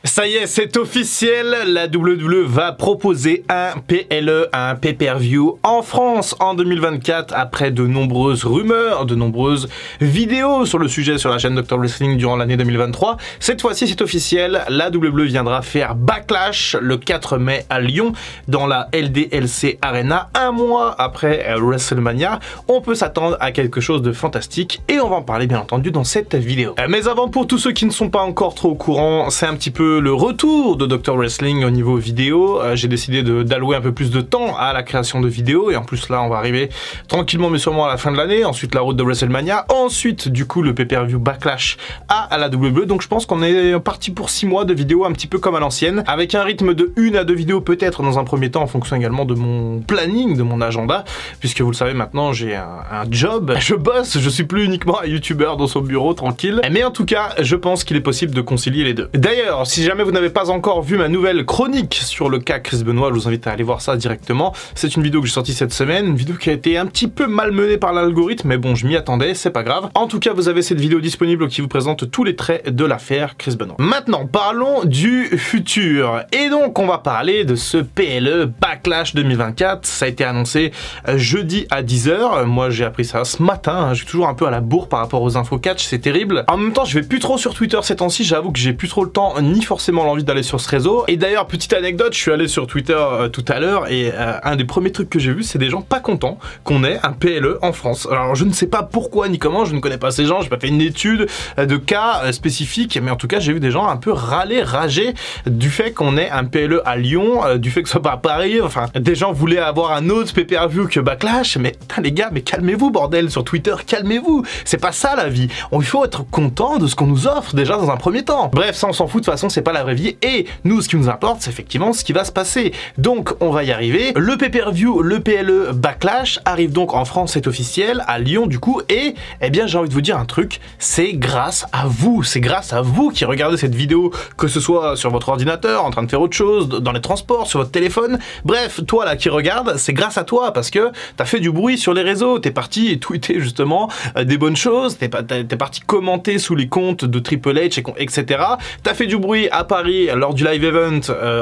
Ça y est, c'est officiel, la WWE va proposer un PLE, un pay-per-view en France en 2024 après de nombreuses rumeurs, de nombreuses vidéos sur le sujet sur la chaîne Dr Wrestling durant l'année 2023. Cette fois-ci, c'est officiel, la WWE viendra faire Backlash le 4 mai à Lyon dans la LDLC Arena, un mois après WrestleMania. On peut s'attendre à quelque chose de fantastique et on va en parler bien entendu dans cette vidéo. Mais avant, pour tous ceux qui ne sont pas encore trop au courant, c'est un petit peu le retour de Dr Wrestling au niveau vidéo. J'ai décidé d'allouer un peu plus de temps à la création de vidéos et en plus là on va arriver tranquillement mais sûrement à la fin de l'année, ensuite la route de WrestleMania, ensuite du coup le pay-per-view Backlash à la WWE. Donc je pense qu'on est parti pour 6 mois de vidéos un petit peu comme à l'ancienne, avec un rythme de 1 à 2 vidéos peut-être dans un premier temps en fonction également de mon planning, de mon agenda, puisque vous le savez maintenant j'ai un job, je bosse, je suis plus uniquement un youtubeur dans son bureau tranquille, mais en tout cas je pense qu'il est possible de concilier les deux. D'ailleurs, si jamais vous n'avez pas encore vu ma nouvelle chronique sur le cas Chris Benoit, je vous invite à aller voir ça directement. C'est une vidéo que j'ai sortie cette semaine, une vidéo qui a été un petit peu malmenée par l'algorithme, mais bon, je m'y attendais, c'est pas grave. En tout cas, vous avez cette vidéo disponible qui vous présente tous les traits de l'affaire Chris Benoit. Maintenant, parlons du futur. Et donc, on va parler de ce PLE Backlash 2024. Ça a été annoncé jeudi à 10 h. Moi, j'ai appris ça ce matin. Je suis toujours un peu à la bourre par rapport aux infos catch, c'est terrible. En même temps, je vais plus trop sur Twitter ces temps-ci. J'avoue que j'ai plus trop le temps, ni forcément l'envie d'aller sur ce réseau. Et d'ailleurs, petite anecdote, je suis allé sur Twitter tout à l'heure et un des premiers trucs que j'ai vu, c'est des gens pas contents qu'on ait un PLE en France. Alors, je ne sais pas pourquoi ni comment, je ne connais pas ces gens, j'ai pas fait une étude de cas spécifique, mais en tout cas, j'ai vu des gens un peu râler, rager du fait qu'on ait un PLE à Lyon, du fait que ce soit pas à Paris. Enfin, des gens voulaient avoir un autre pay-per-view que Backlash, mais putain, les gars, mais calmez-vous, bordel, sur Twitter, calmez-vous. C'est pas ça la vie. Il faut être content de ce qu'on nous offre déjà dans un premier temps. Bref, ça on s'en fout, de toute façon, c'est pas la vraie vie. Et nous, ce qui nous importe, c'est effectivement ce qui va se passer. Donc, on va y arriver. Le pay-per-view, le PLE Backlash arrive donc en France, c'est officiel, à Lyon du coup. Et, eh bien, j'ai envie de vous dire un truc, c'est grâce à vous. C'est grâce à vous qui regardez cette vidéo, que ce soit sur votre ordinateur, en train de faire autre chose, dans les transports, sur votre téléphone. Bref, toi là qui regarde, c'est grâce à toi parce que t'as fait du bruit sur les réseaux. T'es parti tweeter justement des bonnes choses. T'es parti commenter sous les comptes de Triple H, etc. T'as fait du bruit à Paris lors du live event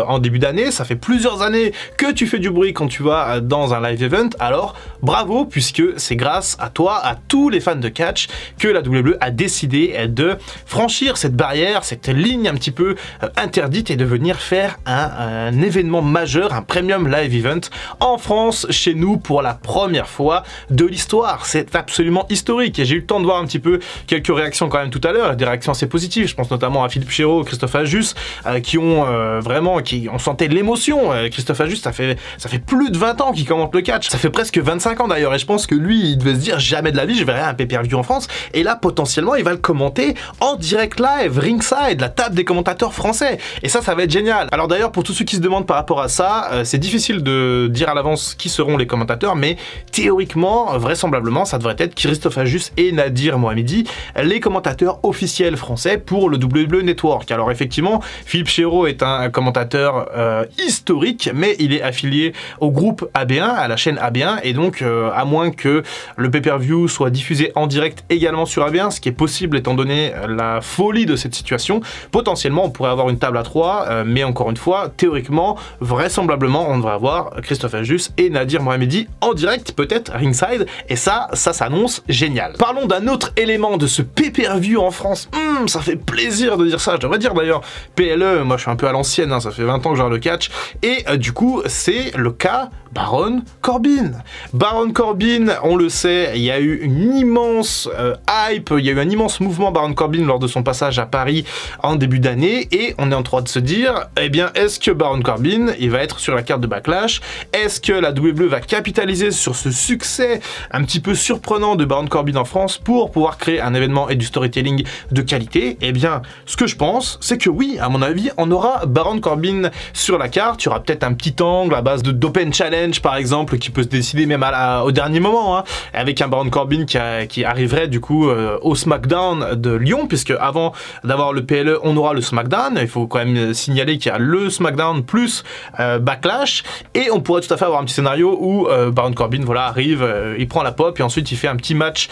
en début d'année. Ça fait plusieurs années que tu fais du bruit quand tu vas dans un live event. Alors bravo, puisque c'est grâce à toi, à tous les fans de catch, que la WWE a décidé de franchir cette barrière, cette ligne un petit peu interdite et de venir faire un événement majeur, un premium live event en France, chez nous, pour la première fois de l'histoire. C'est absolument historique et j'ai eu le temps de voir un petit peu quelques réactions quand même tout à l'heure, des réactions assez positives. Je pense notamment à Philippe Chéreau, Christophe Ajus, qui ont vraiment, on sentait l'émotion. Christophe Ajus, ça fait plus de 20 ans qu'il commente le catch. Ça fait presque 25 ans d'ailleurs et je pense que lui, il devait se dire jamais de la vie je verrai un pay-per-view en France. Et là, potentiellement, il va le commenter en direct live, ringside, la table des commentateurs français. Et ça va être génial. Alors d'ailleurs, pour tous ceux qui se demandent par rapport à ça, c'est difficile de dire à l'avance qui seront les commentateurs, mais théoriquement, vraisemblablement, ça devrait être Christophe Ajus et Nadir Mohamedi, les commentateurs officiels français pour le WWE Network. Alors effectivement, Philippe Chéreau est un commentateur historique, mais il est affilié au groupe AB1, à la chaîne AB1, et donc à moins que le pay-per-view soit diffusé en direct également sur AB1, ce qui est possible étant donné la folie de cette situation, potentiellement on pourrait avoir une table à 3, mais encore une fois, théoriquement, vraisemblablement, on devrait avoir Christophe Ajus et Nadir Mohamedi en direct, peut-être ringside, et ça s'annonce génial. Parlons d'un autre élément de ce pay-per-view en France. Ça fait plaisir de dire ça, je devrais dire d'ailleurs PLE, moi je suis un peu à l'ancienne, hein, ça fait 20 ans que je regarde le catch, et du coup, c'est le cas Baron Corbin. Baron Corbin, on le sait, il y a eu une immense hype, il y a eu un immense mouvement Baron Corbin lors de son passage à Paris en début d'année, et on est en droit de se dire, eh bien, est-ce que Baron Corbin, il va être sur la carte de Backlash? Est-ce que la WWE va capitaliser sur ce succès un petit peu surprenant de Baron Corbin en France pour pouvoir créer un événement et du storytelling de qualité? Eh bien, ce que je pense, c'est que oui, à mon avis, on aura Baron Corbin sur la carte. Il y aura peut-être un petit angle à base d'Open Challenge, par exemple, qui peut se décider même au dernier moment, hein, avec un Baron Corbin qui arriverait du coup au SmackDown de Lyon, puisque avant d'avoir le PLE, on aura le SmackDown. Il faut quand même signaler qu'il y a le SmackDown plus Backlash, et on pourrait tout à fait avoir un petit scénario où Baron Corbin, voilà, arrive, il prend la pop et ensuite il fait un petit match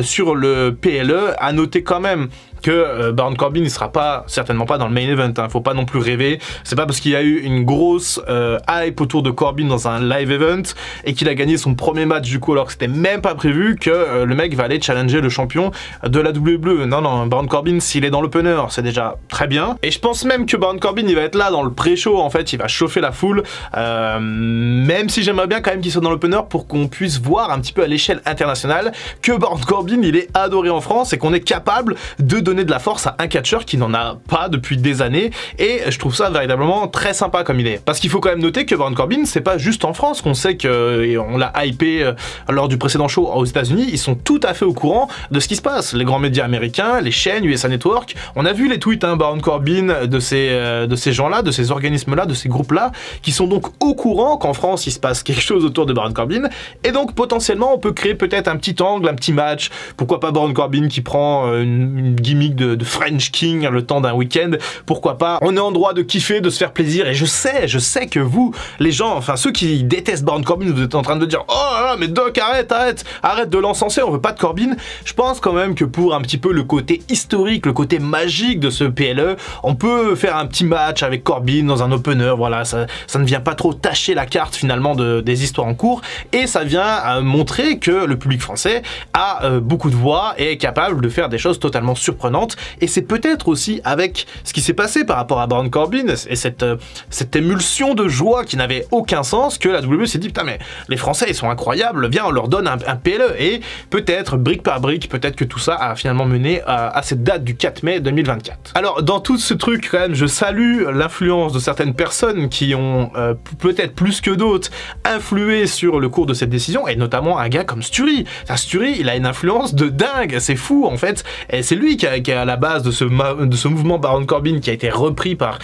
sur le PLE. À noter quand même que Baron Corbin il sera certainement pas dans le main event, hein. Faut pas non plus rêver. C'est pas parce qu'il y a eu une grosse hype autour de Corbin dans un live event et qu'il a gagné son premier match du coup alors que c'était même pas prévu que le mec va aller challenger le champion de la WWE. Non, Baron Corbin s'il est dans l'opener c'est déjà très bien. Et je pense même que Baron Corbin il va être là dans le pré-show en fait, il va chauffer la foule. Même si j'aimerais bien quand même qu'il soit dans l'opener pour qu'on puisse voir un petit peu à l'échelle internationale que Baron Corbin il est adoré en France et qu'on est capable de donner de la force à un catcheur qui n'en a pas depuis des années. Et je trouve ça véritablement très sympa comme il est. Parce qu'il faut quand même noter que Baron Corbin c'est pas juste en France qu'on sait qu'on l'a hypé lors du précédent show aux États-Unis. Ils sont tout à fait au courant de ce qui se passe. Les grands médias américains, les chaînes, USA Network, on a vu les tweets Baron Corbin de ces gens-là, de ces organismes-là, de ces groupes-là, qui sont donc au courant qu'en France il se passe quelque chose autour de Baron Corbin. Et donc potentiellement on peut créer peut-être un petit angle, un petit match. Pourquoi pas Baron Corbin qui prend une gimmick de French King le temps d'un week-end. Pourquoi pas? On est en droit de kiffer, de se faire plaisir. Et je sais que vous, les gens, enfin ceux qui détestent Baron Corbin, vous êtes en train de dire oh là là, mais Doc, arrête de l'encenser, on veut pas de Corbin. Je pense quand même que pour un petit peu le côté historique, le côté magique de ce PLE, on peut faire un petit match avec Corbin dans un opener. Voilà, ça ne vient pas trop tâcher la carte finalement des histoires en cours. Et ça vient montrer que le public français a beaucoup de voix et est capable de faire des choses totalement surprenantes. Et c'est peut-être aussi avec ce qui s'est passé par rapport à Baron Corbin et cette émulsion de joie qui n'avait aucun sens que la WWE s'est dit putain mais les Français ils sont incroyables, viens on leur donne un PLE. Et peut-être brique par brique, peut-être que tout ça a finalement mené à cette date du 4 mai 2024. Alors dans tout ce truc quand même, je salue l'influence de certaines personnes qui ont peut-être plus que d'autres influé sur le cours de cette décision, et notamment un gars comme Sturi. Sturi, il a une influence de dingue, c'est fou en fait, et c'est lui qui est à la base de ce mouvement Baron Corbin qui a été repris par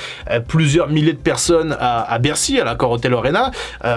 plusieurs milliers de personnes à Bercy, à l'Accor Hotel Arena.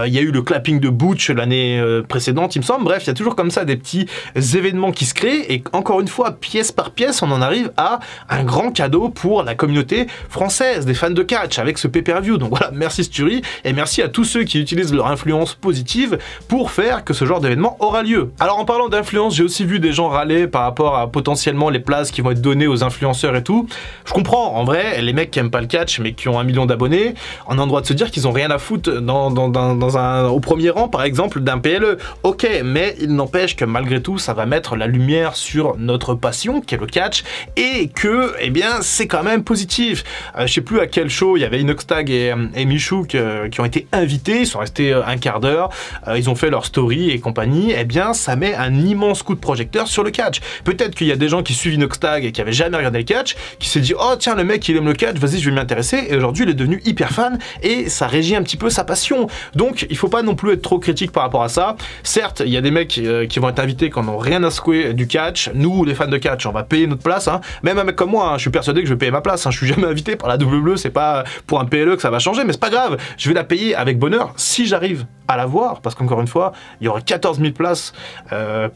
Il y a eu le clapping de Butch l'année précédente, il me semble. Bref, il y a toujours comme ça des petits événements qui se créent, et encore une fois, pièce par pièce, on en arrive à un grand cadeau pour la communauté française, des fans de catch, avec ce pay-per-view. Donc voilà, merci Sturi, et merci à tous ceux qui utilisent leur influence positive pour faire que ce genre d'événement aura lieu. Alors en parlant d'influence, j'ai aussi vu des gens râler par rapport à potentiellement les places qui vont être données aux influenceurs et tout. Je comprends, en vrai, les mecs qui aiment pas le catch mais qui ont 1 million d'abonnés, on a le droit de se dire qu'ils ont rien à foutre au premier rang par exemple d'un PLE. Ok, mais il n'empêche que malgré tout, ça va mettre la lumière sur notre passion qui est le catch, et que, eh bien, c'est quand même positif. Je sais plus à quel show, il y avait Inoxtag et Michou qui ont été invités, ils sont restés un quart d'heure, ils ont fait leur story et compagnie. Eh bien, ça met un immense coup de projecteur sur le catch. Peut-être qu'il y a des gens qui suivent Inoxtag et qui avaient jamais regardé le catch, qui s'est dit oh tiens, le mec il aime le catch, vas-y je vais m'y intéresser, et aujourd'hui il est devenu hyper fan et ça régit un petit peu sa passion. Donc il faut pas non plus être trop critique par rapport à ça. Certes, il y a des mecs qui vont être invités qui n'ont rien à secouer du catch. Nous, les fans de catch, on va payer notre place, hein. Même un mec comme moi, hein, je suis persuadé que je vais payer ma place, hein. Je suis jamais invité par la WWE, c'est pas pour un PLE que ça va changer, mais c'est pas grave, je vais la payer avec bonheur si j'arrive à la voir, parce qu'encore une fois, il y aura 14 000 places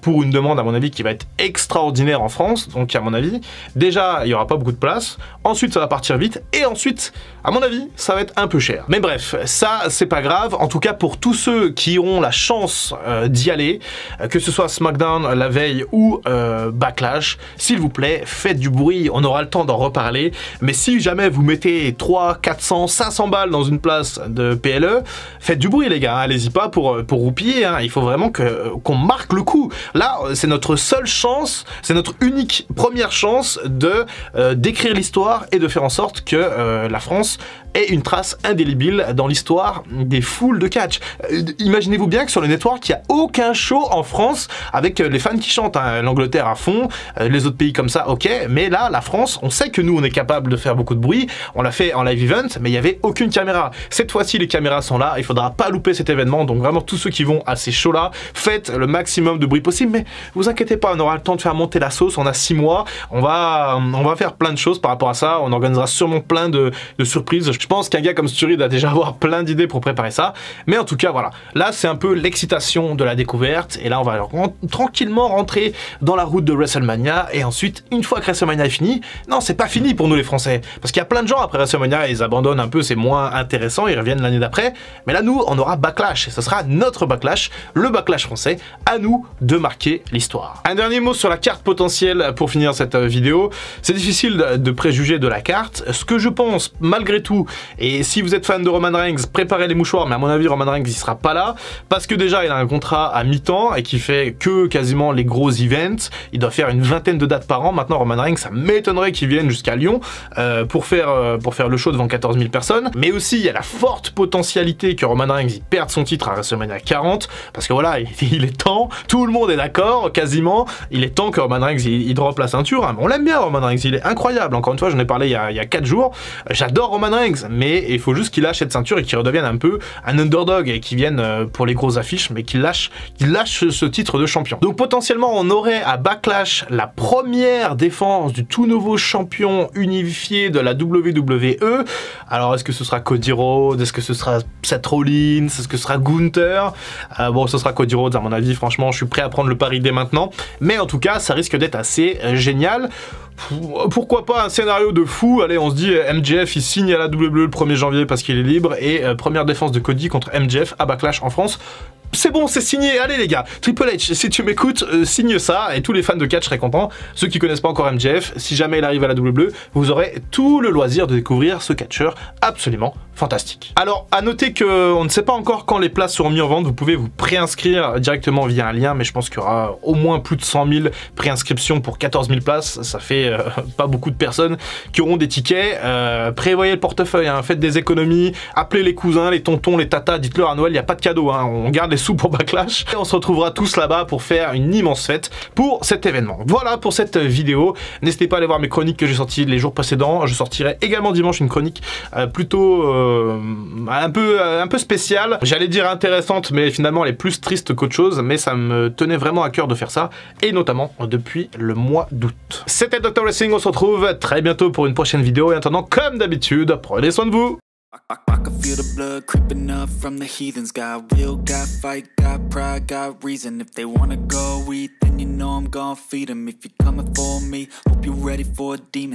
pour une demande à mon avis qui va être extraordinaire en France. Donc à mon avis, déjà il y aura pas beaucoup de place, ensuite ça va partir vite, et ensuite à mon avis ça va être un peu cher. Mais bref, ça c'est pas grave, en tout cas pour tous ceux qui auront la chance d'y aller, que ce soit SmackDown la veille ou Backlash, s'il vous plaît faites du bruit, on aura le temps d'en reparler. Mais si jamais vous mettez 300, 400, 500 balles dans une place de PLE, faites du bruit les gars, hein. Allez-y pas pour roupiller, hein. Il faut vraiment qu'on marque le coup. Là c'est notre seule chance, c'est notre unique première chance de d'écrire l'histoire et de faire en sorte que la France ait une trace indélébile dans l'histoire des foules de catch. Imaginez-vous bien que sur le network, il n'y a aucun show en France avec les fans qui chantent, hein. L'Angleterre à fond, les autres pays comme ça, ok, mais là, la France, on sait que nous, on est capable de faire beaucoup de bruit, on l'a fait en live event, mais il n'y avait aucune caméra. Cette fois-ci, les caméras sont là, il faudra pas louper cet événement, donc vraiment, tous ceux qui vont à ces shows-là, faites le maximum de bruit possible, mais vous inquiétez pas, on aura le temps de faire monter la sauce, on a 6 mois, on va faire plein de choses par rapport à ça, on organisera sûrement plein de surprises. Je pense qu'un gars comme Sturi doit déjà avoir plein d'idées pour préparer ça, mais en tout cas voilà, là c'est un peu l'excitation de la découverte, et là on va tranquillement rentrer dans la route de WrestleMania, et ensuite une fois que WrestleMania est fini, non c'est pas fini pour nous les Français, parce qu'il y a plein de gens après WrestleMania, ils abandonnent un peu, c'est moins intéressant, ils reviennent l'année d'après, mais là nous on aura Backlash, et ce sera notre Backlash, le Backlash français, à nous de marquer l'histoire. Un dernier mot sur la carte potentielle pour finir cette vidéo. C'est difficile de préjuger de la carte. Ce que je pense, malgré tout, et si vous êtes fan de Roman Reigns, préparez les mouchoirs, mais à mon avis, Roman Reigns, il sera pas là, parce que déjà, il a un contrat à mi-temps et qui fait que quasiment les gros events. Il doit faire une vingtaine de dates par an. Maintenant, Roman Reigns, ça m'étonnerait qu'il vienne jusqu'à Lyon pour faire le show devant 14 000 personnes. Mais aussi, il y a la forte potentialité que Roman Reigns il perde son titre à WrestleMania 40, parce que voilà, il est temps, tout le monde est d'accord, quasiment, il est temps que Roman Reigns il drop la ceinture. Hein. On l'aime bien, Roman Reigns, il est incroyable. Encore une fois, j'en ai parlé il y a 4 jours. J'adore Roman Reigns, mais il faut juste qu'il lâche cette ceinture et qu'il redevienne un peu un underdog et qu'il vienne pour les grosses affiches, mais qu'il lâche ce titre de champion. Donc potentiellement, on aurait à Backlash la première défense du tout nouveau champion unifié de la WWE. Alors, est-ce que ce sera Cody Rhodes? Est-ce que ce sera Seth Rollins? Est-ce que ce sera Gunther? Bon, ce sera Cody Rhodes, à mon avis. Franchement, je suis prêt à prendre le pari dès maintenant. Mais en tout cas, ça risque d'être assez génial. Pourquoi pas un scénario de fou? Allez, on se dit MJF il signe à la WWE le 1er janvier parce qu'il est libre, et première défense de Cody contre MJF à Backlash en France. C'est bon, c'est signé, allez les gars. Triple H, si tu m'écoutes, signe ça, et tous les fans de catch seraient contents. Ceux qui connaissent pas encore MJF, si jamais il arrive à la WWE, vous aurez tout le loisir de découvrir ce catcheur absolument fantastique. Alors, à noter qu'on ne sait pas encore quand les places seront mises en vente. Vous pouvez vous préinscrire directement via un lien, mais je pense qu'il y aura au moins plus de 100 000 préinscriptions pour 14 000 places. Ça fait pas beaucoup de personnes qui auront des tickets. Prévoyez le portefeuille, hein, faites des économies, appelez les cousins, les tontons, les tatas, dites-leur à Noël, il n'y a pas de cadeau, hein, on garde les sous pour Backlash, et on se retrouvera tous là-bas pour faire une immense fête pour cet événement. Voilà pour cette vidéo. N'hésitez pas à aller voir mes chroniques que j'ai sorties les jours précédents. Je sortirai également dimanche une chronique plutôt un peu spéciale. J'allais dire intéressante, mais finalement elle est plus triste qu'autre chose, mais ça me tenait vraiment à cœur de faire ça, et notamment depuis le mois d'août. C'était Dr Wrestling, on se retrouve très bientôt pour une prochaine vidéo, et en attendant, comme d'habitude, prenez soin de vous. I can feel the blood creeping up from the heathens. Got will, got fight, got pride, got reason. If they wanna go eat, then you know I'm gon' feed them. If you're coming for me, hope you're ready for a demon.